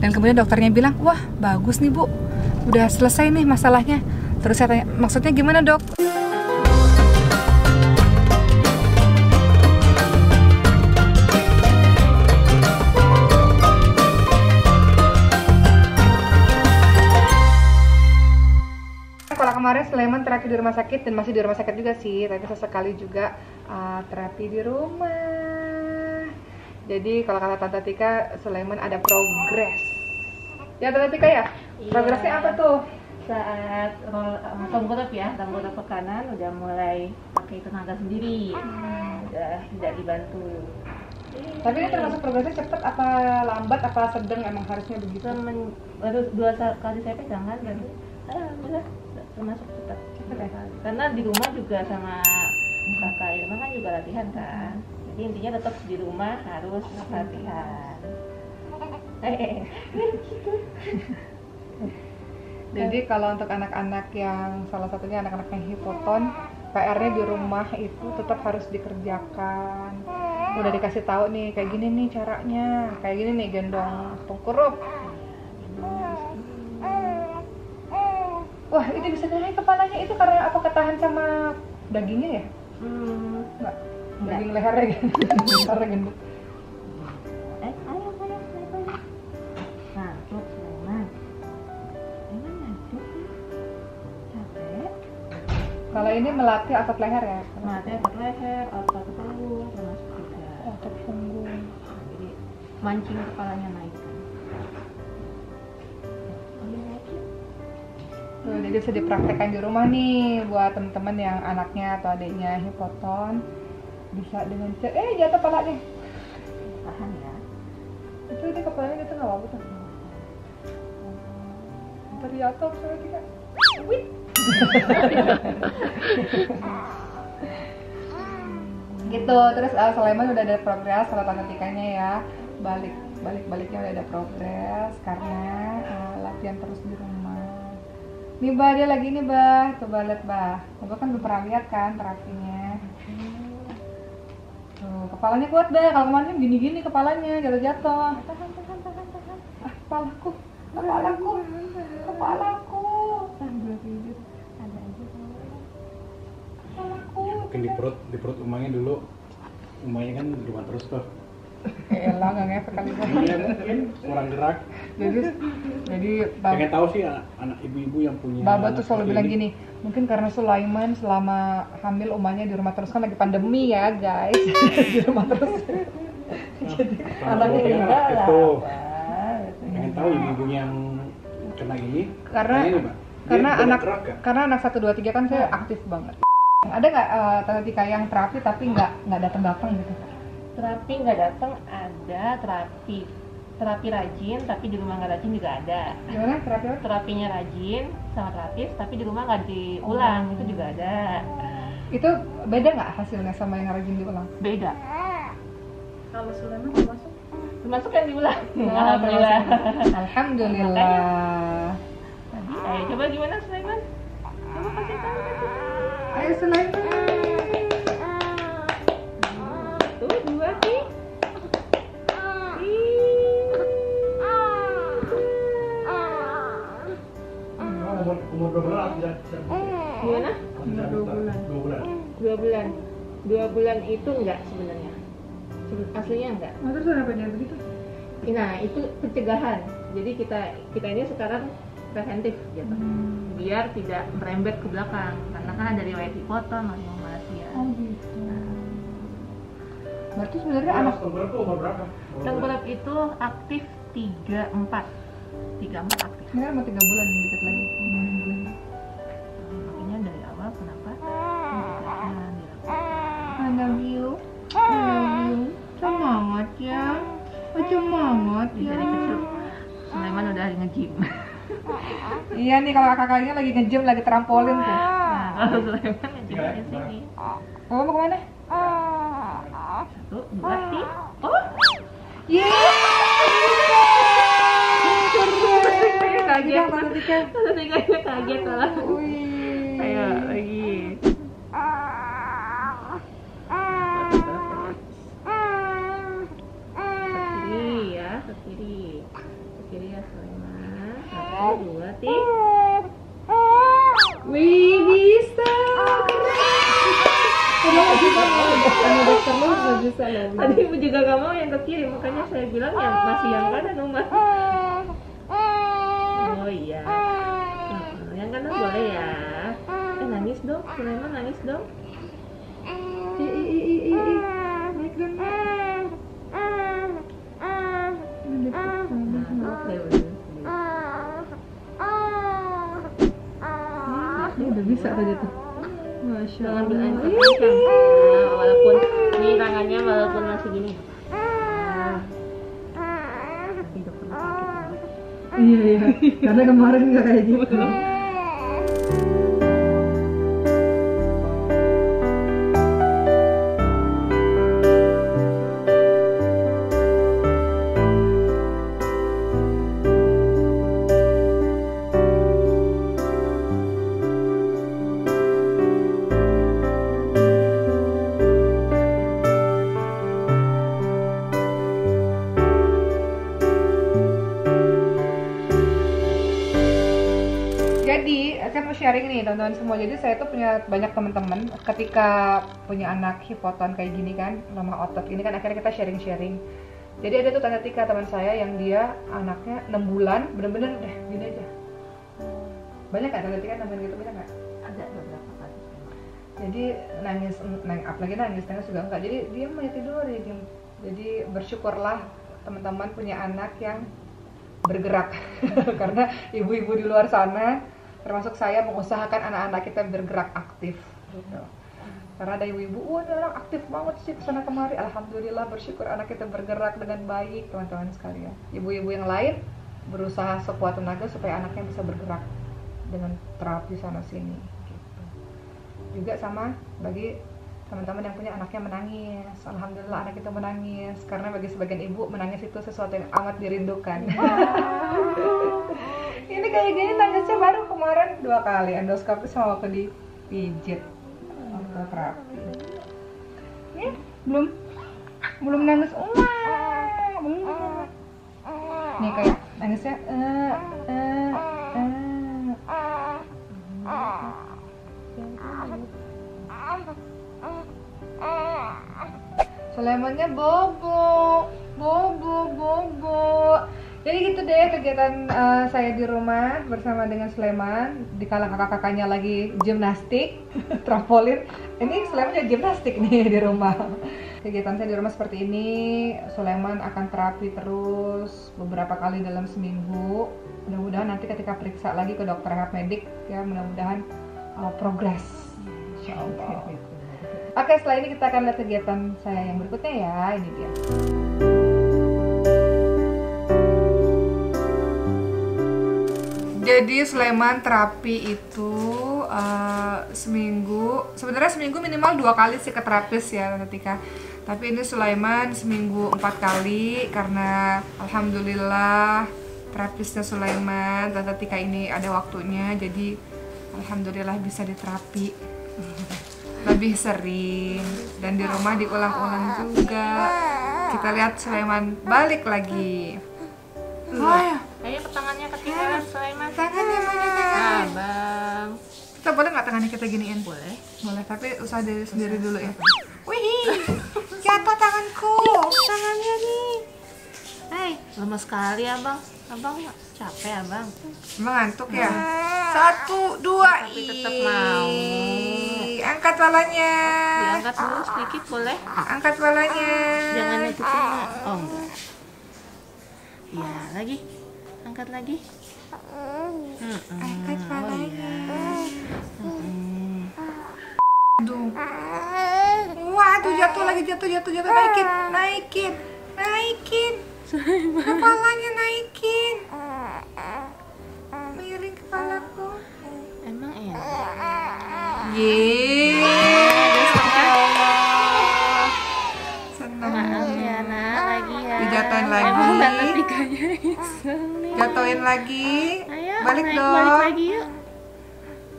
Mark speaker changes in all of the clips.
Speaker 1: Dan kemudian dokternya bilang, wah bagus nih Bu, udah selesai nih masalahnya. Terus saya tanya, maksudnya gimana dok? Kalau kemarin Sulaiman terapi di rumah sakit dan masih di rumah sakit juga sih, tapi sesekali juga terapi di rumah. Jadi kalau kata Tante Tika, Sulaiman ada progres. Ya Tante Tika ya?
Speaker 2: Iya.
Speaker 1: Progresnya apa tuh?
Speaker 2: Saat tengkurap ya, tengkurap ke kanan udah mulai pakai tenaga sendiri, udah tidak dibantu.
Speaker 1: Tapi ini termasuk progresnya cepet apa lambat apa sedang, emang harusnya begitu?
Speaker 2: Baru 2 kali saya pegang kan, dan alhamdulillah termasuk cepat.
Speaker 1: Ya?
Speaker 2: Karena di rumah juga sama kakak Irma kan juga latihan kan. Jadi intinya tetap di rumah harus latihan.
Speaker 1: Jadi kalau untuk anak-anak yang salah satunya anak-anak yang hipoton, PR-nya di rumah itu tetap harus dikerjakan. Udah dikasih tahu nih, kayak gini nih caranya, kayak gini nih gendong tengkurup. Wah, ini bisa naik kepalanya itu karena apa, ketahan sama dagingnya ya? Enggak. Daging lehernya gitu. Lehernya gendut.
Speaker 2: Ayo. Nah, tuh Sulaiman. Sulaiman ngantuk nih. Capek.
Speaker 1: Kalau ini melatih otot leher ya?
Speaker 2: Melatih otot leher, otot punggung, termasuk juga.
Speaker 1: Otot punggung.
Speaker 2: Jadi mancing kepalanya naik kan.
Speaker 1: Tuh, jadi bisa dipraktekkan di rumah nih buat teman-teman yang anaknya atau adiknya hipoton, bisa dengan jatuh kepalanya.
Speaker 2: Tahan ya.
Speaker 1: Itu di kepalanya gitu nggak apa-apa tuh. Ntar jatuh soalnya juga. Wih. Gitu. Terus Sulaiman udah ada progres kalau Tante Tikanya ya, baliknya udah ada progres karena latihan terus di rumah. Nih Bah, dia lagi nih Bah, coba lihat Bah. Coba kan belum pernah lihat kan terapinya. Tuh, kepalanya kuat Bah, kalau kemarin kan gini-gini kepalanya, jatuh-jatuh.
Speaker 2: Tahan.
Speaker 1: Kepalaku. Sambil tidur.
Speaker 2: Ada aja.
Speaker 1: Kepalaku.
Speaker 3: Mungkin di perut umangnya dulu, umangnya kan di rumah terus tuh.
Speaker 1: Elah, nggak ngefek kali Bah.
Speaker 3: Iya mungkin kurang gerak.
Speaker 1: Jadi
Speaker 3: Pengen tahu sih anak ibu-ibu yang punya.
Speaker 1: Baba tuh
Speaker 3: anak
Speaker 1: selalu
Speaker 3: seperti
Speaker 1: bilang
Speaker 3: ini.
Speaker 1: gini, mungkin karena Sulaiman selama hamil umahnya di rumah terus, kan lagi pandemi ya guys. Di rumah terus. Jadi anaknya
Speaker 3: Keluarga
Speaker 1: enggak lah.
Speaker 3: itu.
Speaker 1: Wah,
Speaker 3: Pengen tahu ibu-ibu yang kena ini.
Speaker 1: Karena
Speaker 3: ini, Mbak.
Speaker 1: karena
Speaker 3: Dia
Speaker 1: anak
Speaker 3: gerak nggak?
Speaker 1: karena anak 1 2 3 kan saya aktif banget. Ada nggak Tante Tika yang terapi tapi nggak datang gitu?
Speaker 2: Terapi nggak datang, ada terapi rajin, tapi di rumah nggak rajin juga ada.
Speaker 1: Gimana terapi apa?
Speaker 2: Terapinya rajin sama terapis, tapi di rumah nggak diulang, itu juga ada.
Speaker 1: Itu beda nggak hasilnya sama yang rajin diulang?
Speaker 2: Beda.
Speaker 4: Kalau Sulaiman termasuk
Speaker 2: Termasuk yang diulang.
Speaker 1: Oh,
Speaker 2: Alhamdulillah.
Speaker 1: Alhamdulillah.
Speaker 2: Tadi, ayo coba gimana Sulaiman? Coba kasih tahu.
Speaker 1: Ayo Sulaiman.
Speaker 2: Tuh 2 sih.
Speaker 3: Umur berapa bulan tidak?
Speaker 2: Gimana?
Speaker 3: 2 bulan.
Speaker 2: 2 bulan itu enggak sebenarnya. Aslinya enggak.
Speaker 1: Oh, terus kenapa dia begitu?
Speaker 2: Nah, itu pencegahan. Jadi kita ini sekarang preventif gitu. Biar tidak merembet ke belakang. Karena kan ada riwayat hipoton, malasia.
Speaker 1: Oh gitu. Berarti sebenarnya anak
Speaker 3: Tengkurap tuh umur berapa?
Speaker 2: Tengkurap itu aktif 3-4 aktif.
Speaker 1: ini kan mau 3 bulan dikit lagi.
Speaker 2: Makanya dari awal kenapa pencegahan dilakukan.
Speaker 1: I love you. Semangat ya. Semangat
Speaker 2: Jadi
Speaker 1: ya.
Speaker 2: dari kecil Sulaiman udah nge-gym.
Speaker 1: Iya nih kalau kakaknya lagi nge-gym, lagi trampolin tuh.
Speaker 2: Nah, kalau Sulaiman nge-gym di sini.
Speaker 1: Kamu mau kemana?
Speaker 2: 1, 2, 3. Oh,
Speaker 1: Yeay!
Speaker 2: kaget.
Speaker 1: Tante Tika.
Speaker 2: Tante Tika kaget lah.
Speaker 1: Wih.
Speaker 2: Ayo lagi. Ke kiri ya, ke kiri. Ke kiri ya Sulaiman. 1, 2, 3.
Speaker 1: Wih, bisa. Kalau nggak bisa, sama dokter lu nggak bisa loh.
Speaker 2: Tadi ibu juga gak mau yang ke kiri, makanya saya bilang yang masih yang kanan Uma. Oh iya. Yang kanan boleh ya. Nangis dong, Sulaiman nangis dong.
Speaker 1: Naik dong.
Speaker 2: Oke, udah.
Speaker 1: Ini udah bisa tadi tuh. Masya
Speaker 2: Jangan ambil
Speaker 1: Allah.
Speaker 2: air kencang. Nah, walaupun ini tangannya walaupun masih gini. Tapi dokter sakit.
Speaker 1: Iya, karena kemarin nggak kayak gitu. Jadi, saya mau sharing nih teman-teman semua. Jadi saya tuh punya banyak teman-teman ketika punya anak hipoton kayak gini kan, lemah otot ini kan, akhirnya kita sharing-sharing. Jadi ada tuh Tante Tika teman saya yang dia anaknya 6 bulan bener-bener deh gini aja. Banyak kan Tante Tika nemuin gitu, banyak nggak?
Speaker 2: Ada beberapa kali.
Speaker 1: Jadi nangis, apalagi nangis juga enggak. Jadi dia mau tidur ya diem. Jadi bersyukurlah teman-teman punya anak yang bergerak karena ibu-ibu di luar sana termasuk saya mengusahakan anak-anak kita bergerak aktif gitu. Karena ada ibu-ibu, wah ini orang aktif banget sih kesana kemari. Alhamdulillah, bersyukur anak kita bergerak dengan baik teman-teman sekalian. Ibu-ibu yang lain berusaha sekuat tenaga supaya anaknya bisa bergerak dengan terapi sana sini gitu. Juga sama bagi teman-teman yang punya anaknya menangis. Alhamdulillah anak kita menangis, karena bagi sebagian ibu menangis itu sesuatu yang amat dirindukan. Ini kayak gini nangisnya baru kemarin 2 kali endoskopi sama waktu dipijit waktu terapi. Ya, belum nangis belum. Nih kayak nangisnya Sulaimannya bobo. Jadi gitu deh kegiatan saya di rumah bersama dengan Sulaiman. Dikala kakak-kakaknya lagi gimnastik, trampolin. Ini Sulaiman jadi gimnastik nih di rumah. Kegiatan saya di rumah seperti ini. Sulaiman akan terapi terus beberapa kali dalam seminggu. Mudah-mudahan nanti ketika periksa lagi ke dokter rehab medik ya, mudah-mudahan progres. Insyaallah. Oke, setelah ini kita akan lihat kegiatan saya yang berikutnya ya. Ini dia. Jadi Sulaiman terapi itu seminggu, sebenarnya seminggu minimal 2 kali sih ke terapis ya Tante Tika. Tapi ini Sulaiman seminggu 4 kali karena alhamdulillah terapisnya Sulaiman Tante Tika ini ada waktunya, jadi alhamdulillah bisa diterapi lebih sering dan di rumah diulang-ulang juga. Kita lihat Sulaiman balik lagi.
Speaker 2: Ayo ke tangannya ketinggalan Sulaiman.
Speaker 1: Tangannya mana tangannya?
Speaker 2: Abang.
Speaker 1: Kita boleh nggak tangannya kita giniin?
Speaker 2: Boleh.
Speaker 1: Boleh, tapi usaha diri sendiri dulu ya. Wih, jatuh tanganku. Tangannya nih.
Speaker 2: Hai, lemas sekali abang. Abang capek abang.
Speaker 1: Emang ngantuk ya? 1, 2,
Speaker 2: Tapi tetap mau.
Speaker 1: Angkat palanya.
Speaker 2: Diangkat dulu sedikit boleh?
Speaker 1: Angkat palanya.
Speaker 2: Jangan nutupin. Oh enggak. Ya lagi. Angkat lagi.
Speaker 1: Angkat palanya. Aduh. Waduh, jatuh lagi, jatuh. Naikin. Kepalanya naikin. Miring kepalaku.
Speaker 2: Emang enak.
Speaker 1: Senang.
Speaker 2: Maaf ya nak, lagi ya.
Speaker 1: Dijatuhin lagi.
Speaker 2: Emang Tante Tikanya iseng nih.
Speaker 1: Jatuhin lagi.
Speaker 2: Ayo,
Speaker 1: Balik
Speaker 2: naik
Speaker 1: dong.
Speaker 2: balik lagi yuk.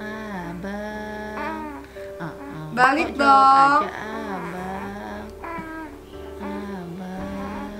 Speaker 2: Abang.
Speaker 1: Balik
Speaker 2: Kok jawab
Speaker 1: dong.
Speaker 2: aja, abang. Abang.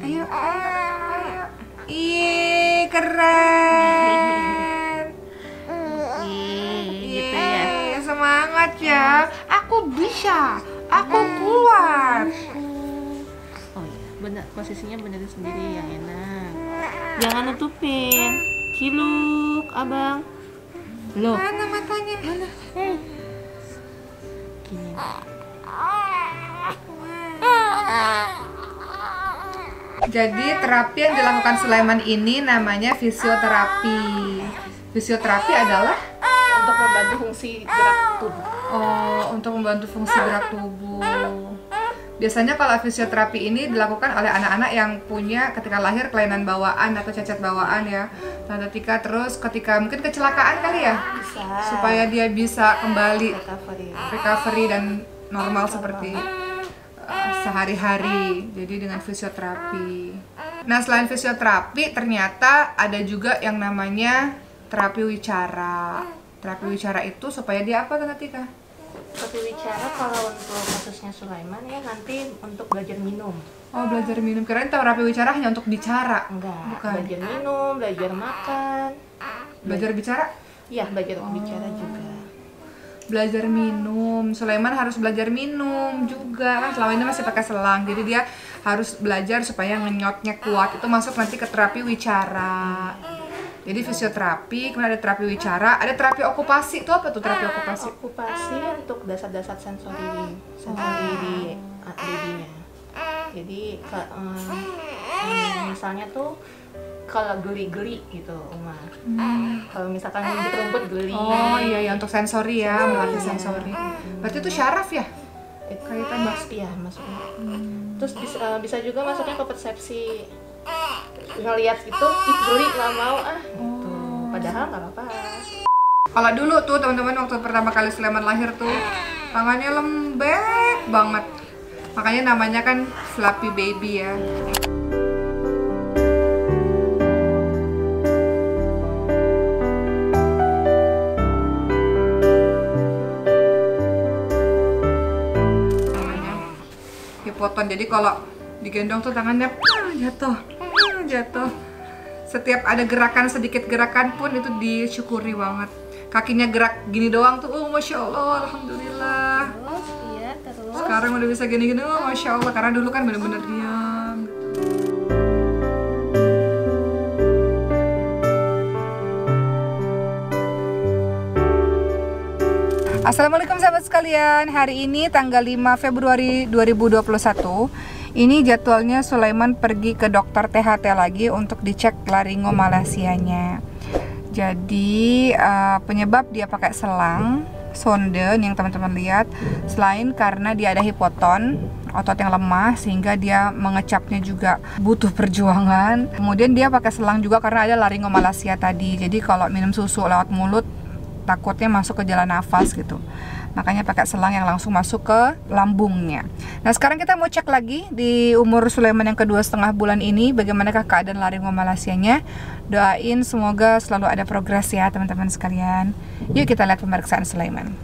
Speaker 1: Ayo. keren.
Speaker 2: Gitu ya.
Speaker 1: Yeay, semangat ya. Aku bisa. Aku kuat.
Speaker 2: Oh iya, bener, posisinya benerin sendiri yang enak. Jangan nutupin. Ciluk, abang. Loh,
Speaker 1: Mana matanya? Mana?
Speaker 2: gini.
Speaker 1: Jadi terapi yang dilakukan Sulaiman ini namanya fisioterapi. Fisioterapi adalah
Speaker 2: Untuk membantu fungsi gerak tubuh.
Speaker 1: untuk membantu fungsi gerak tubuh. Biasanya kalau fisioterapi ini dilakukan oleh anak-anak yang punya ketika lahir kelainan bawaan atau cacat bawaan ya. Nah, terus ketika mungkin kecelakaan kali ya,
Speaker 2: Bisa.
Speaker 1: supaya dia bisa kembali recovery dan normal seperti sehari-hari. Jadi dengan fisioterapi. Nah, selain fisioterapi ternyata ada juga yang namanya terapi wicara. Terapi wicara itu supaya dia apa, Tante Tika?
Speaker 2: Terapi wicara kalau untuk kasusnya Sulaiman ya nanti untuk belajar minum.
Speaker 1: Oh, belajar minum. Kirain terapi wicara hanya untuk bicara.
Speaker 2: Enggak,
Speaker 1: Bukan.
Speaker 2: belajar minum, belajar makan.
Speaker 1: Belajar bicara?
Speaker 2: Iya, belajar bicara juga.
Speaker 1: Belajar minum. Sulaiman harus belajar minum juga. Kan selama ini masih pakai selang. Jadi dia harus belajar supaya ngenyotnya kuat. Itu masuk nanti ke terapi wicara. Jadi fisioterapi, kemudian ada terapi wicara, ada terapi okupasi. Itu apa tuh terapi okupasi?
Speaker 2: Okupasi untuk dasar-dasar sensori di babynya. Jadi misalnya tuh kalau geli-geli gitu, Uma. Kalau misalkan nginjek rumput geli.
Speaker 1: Oh iya, untuk sensori ya, melatih sensori. Berarti itu syaraf ya?
Speaker 2: Kaitan ya masuknya. Terus bisa juga masuknya ke persepsi. Ngelihat gitu, geli nggak mau gitu. Padahal nggak apa-apa.
Speaker 1: Kalau dulu tuh teman-teman waktu pertama kali Sulaiman lahir tuh tangannya lembek banget. Makanya namanya kan fluffy baby ya. Hipoton. Jadi kalau digendong tuh tangannya jatuh. Setiap ada gerakan, sedikit gerakan pun itu disyukuri banget. Kakinya gerak gini doang tuh, masya Allah, alhamdulillah.
Speaker 2: Terus
Speaker 1: Sekarang udah bisa gini-gini, masya Allah. Karena dulu kan bener-bener diam. Assalamualaikum sahabat sekalian. Hari ini tanggal 5 Februari 2021. Ini jadwalnya Sulaiman pergi ke dokter THT lagi untuk dicek laringomalacianya. Jadi penyebab dia pakai selang sonde yang teman-teman lihat, selain karena dia ada hipoton, otot yang lemah sehingga dia mengecapnya juga butuh perjuangan. Kemudian dia pakai selang juga karena ada laringomalacia tadi. Jadi kalau minum susu lewat mulut takutnya masuk ke jalan nafas gitu. Makanya pakai selang yang langsung masuk ke lambungnya. Nah, sekarang kita mau cek lagi di umur Sulaiman yang kedua setengah bulan ini bagaimanakah keadaan laringomalacianya. Doain semoga selalu ada progres ya teman-teman sekalian. Yuk kita lihat pemeriksaan Sulaiman.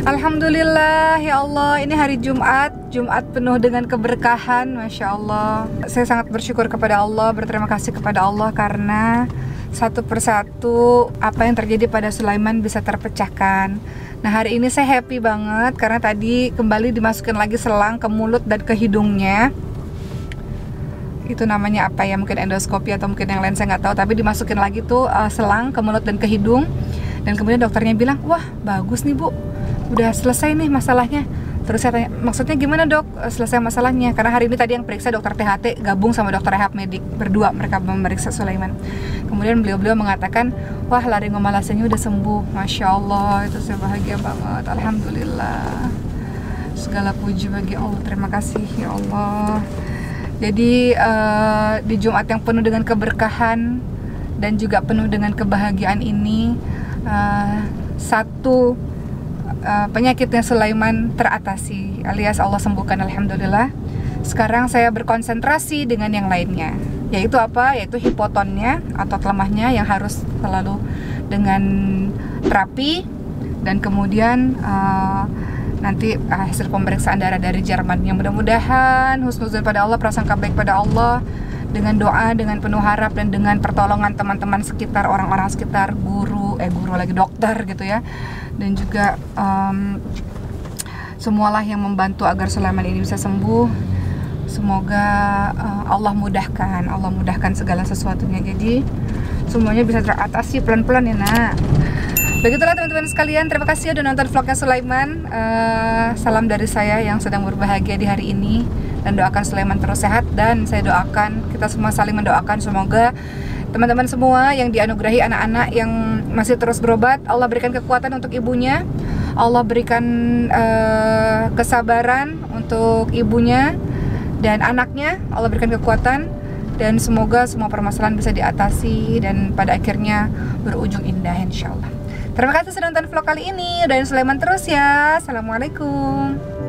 Speaker 1: Alhamdulillah ya Allah, ini hari Jumat penuh dengan keberkahan, Masya Allah. Saya sangat bersyukur kepada Allah, berterima kasih kepada Allah karena satu persatu apa yang terjadi pada Sulaiman bisa terpecahkan. Nah, hari ini saya happy banget karena tadi kembali dimasukkan lagi selang ke mulut dan ke hidungnya. itu namanya apa ya, mungkin endoskopi atau mungkin yang lain saya nggak tahu, tapi dimasukin lagi tuh selang ke mulut dan ke hidung, dan kemudian dokternya bilang, wah bagus nih Bu, udah selesai nih masalahnya. Terus saya tanya, maksudnya gimana dok selesai masalahnya? Karena hari ini tadi yang periksa dokter THT gabung sama dokter rehab medik, berdua mereka memeriksa Sulaiman. Kemudian beliau mengatakan, wah laringomalasenya udah sembuh, Masya Allah. Itu saya bahagia banget, Alhamdulillah. Segala puji bagi Allah, terima kasih ya Allah. Jadi di Jumat yang penuh dengan keberkahan dan juga penuh dengan kebahagiaan ini, satu penyakitnya Sulaiman teratasi, alias Allah sembuhkan, alhamdulillah. Sekarang saya berkonsentrasi dengan yang lainnya, yaitu apa? Yaitu hipotonnya atau lemahnya yang harus selalu dengan terapi, dan kemudian nanti hasil pemeriksaan darah dari Jerman. Yang mudah-mudahan husnuzon pada Allah, prasangka baik pada Allah, dengan doa, dengan penuh harap, dan dengan pertolongan teman-teman sekitar, orang-orang sekitar, guru lagi dokter gitu ya, dan juga semualah yang membantu agar Sulaiman ini bisa sembuh. Semoga Allah mudahkan segala sesuatunya, jadi semuanya bisa teratasi pelan-pelan ya nak. Begitulah teman-teman sekalian, terima kasih udah nonton vlognya Sulaiman. Salam dari saya yang sedang berbahagia di hari ini, dan doakan Sulaiman terus sehat, dan saya doakan, kita semua saling mendoakan, semoga teman-teman semua yang dianugerahi anak-anak yang masih terus berobat, Allah berikan kekuatan untuk ibunya, Allah berikan kesabaran untuk ibunya dan anaknya, Allah berikan kekuatan, dan semoga semua permasalahan bisa diatasi dan pada akhirnya berujung indah insya Allah. Terima kasih sudah nonton vlog kali ini, doain Sulaiman terus ya. Assalamualaikum.